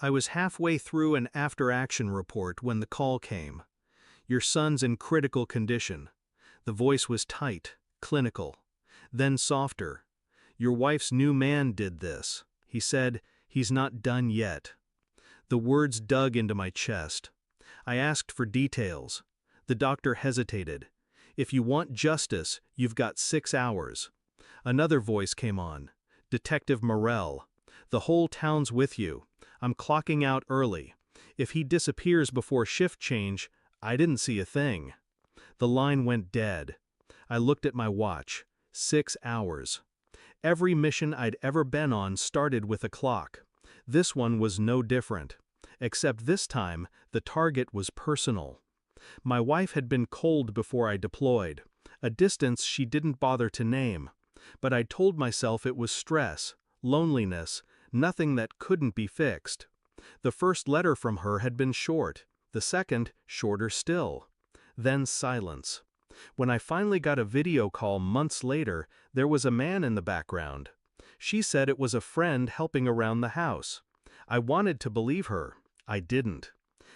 I was halfway through an after-action report when the call came. Your son's in critical condition. The voice was tight, clinical. Then softer. Your wife's new man did this. He said, he's not done yet. The words dug into my chest. I asked for details. The doctor hesitated. If you want justice, you've got 6 hours. Another voice came on. Detective Morell. The whole town's with you. I'm clocking out early. If he disappears before shift change, I didn't see a thing. The line went dead. I looked at my watch. 6 hours. Every mission I'd ever been on started with a clock. This one was no different. Except this time, the target was personal. My wife had been cold before I deployed, a distance she didn't bother to name. But I told myself it was stress, loneliness, nothing that couldn't be fixed. The first letter from her had been short, the second shorter still. Then silence. When I finally got a video call months later, there was a man in the background. She said it was a friend helping around the house. I wanted to believe her. I didn't.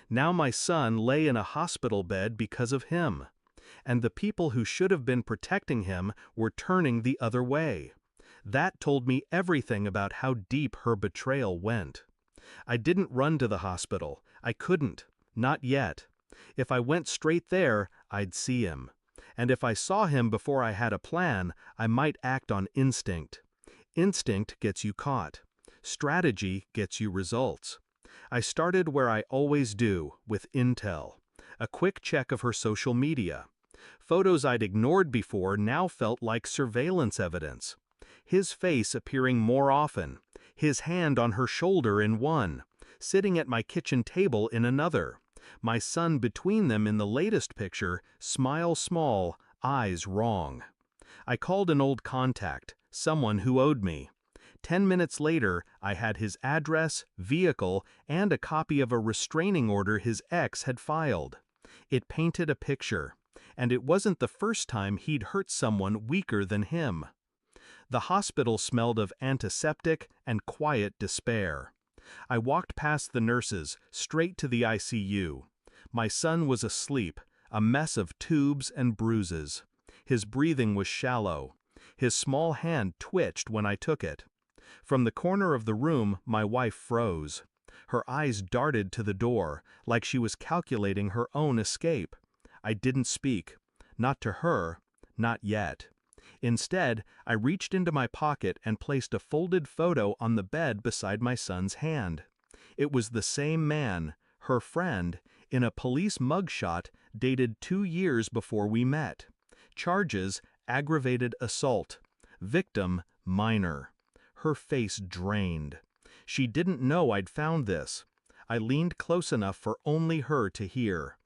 Now my son lay in a hospital bed because of him. And the people who should have been protecting him were turning the other way. That told me everything about how deep her betrayal went. I didn't run to the hospital. I couldn't. Not yet. If I went straight there, I'd see him. And if I saw him before I had a plan, I might act on instinct. Instinct gets you caught. Strategy gets you results. I started where I always do, with intel. A quick check of her social media. Photos I'd ignored before now felt like surveillance evidence. His face appearing more often. His hand on her shoulder in one. Sitting at my kitchen table in another. My son between them in the latest picture, smile small, eyes wrong. I called an old contact, someone who owed me. 10 minutes later, I had his address, vehicle, and a copy of a restraining order his ex had filed. It painted a picture, and it wasn't the first time he'd hurt someone weaker than him. The hospital smelled of antiseptic and quiet despair. I walked past the nurses, straight to the ICU. My son was asleep, a mess of tubes and bruises. His breathing was shallow. His small hand twitched when I took it. From the corner of the room, my wife froze. Her eyes darted to the door, like she was calculating her own escape. I didn't speak. Not to her, not yet. Instead, I reached into my pocket and placed a folded photo on the bed beside my son's hand. It was the same man, her friend, in a police mugshot dated 2 years before we met. Charges, aggravated assault. Victim, minor. Her face drained. She didn't know I'd found this. I leaned close enough for only her to hear.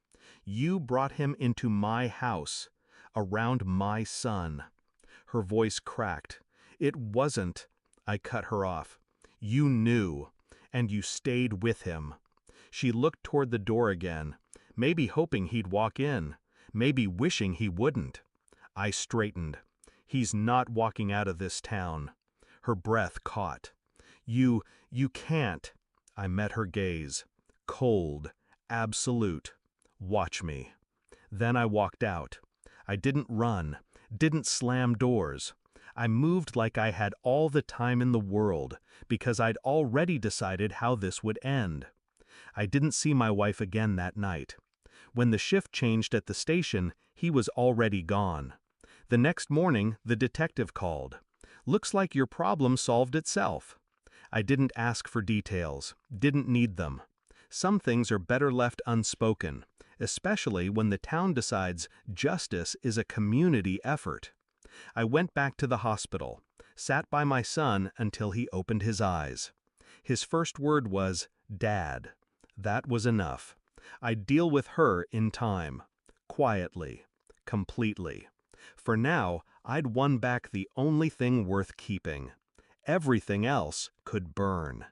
You brought him into my house, around my son. Her voice cracked. It wasn't. I cut her off. You knew, and you stayed with him. She looked toward the door again, maybe hoping he'd walk in, maybe wishing he wouldn't. I straightened. He's not walking out of this town. Her breath caught. You can't. I met her gaze. Cold, absolute. Watch me. Then I walked out. I didn't run, didn't slam doors. I moved like I had all the time in the world, because I'd already decided how this would end. I didn't see my wife again that night. When the shift changed at the station, he was already gone. The next morning, the detective called. Looks like your problem solved itself. I didn't ask for details, didn't need them. Some things are better left unspoken, especially when the town decides justice is a community effort. I went back to the hospital, sat by my son until he opened his eyes. His first word was, "Dad." That was enough. I'd deal with her in time. Quietly. Completely. For now, I'd won back the only thing worth keeping. Everything else could burn.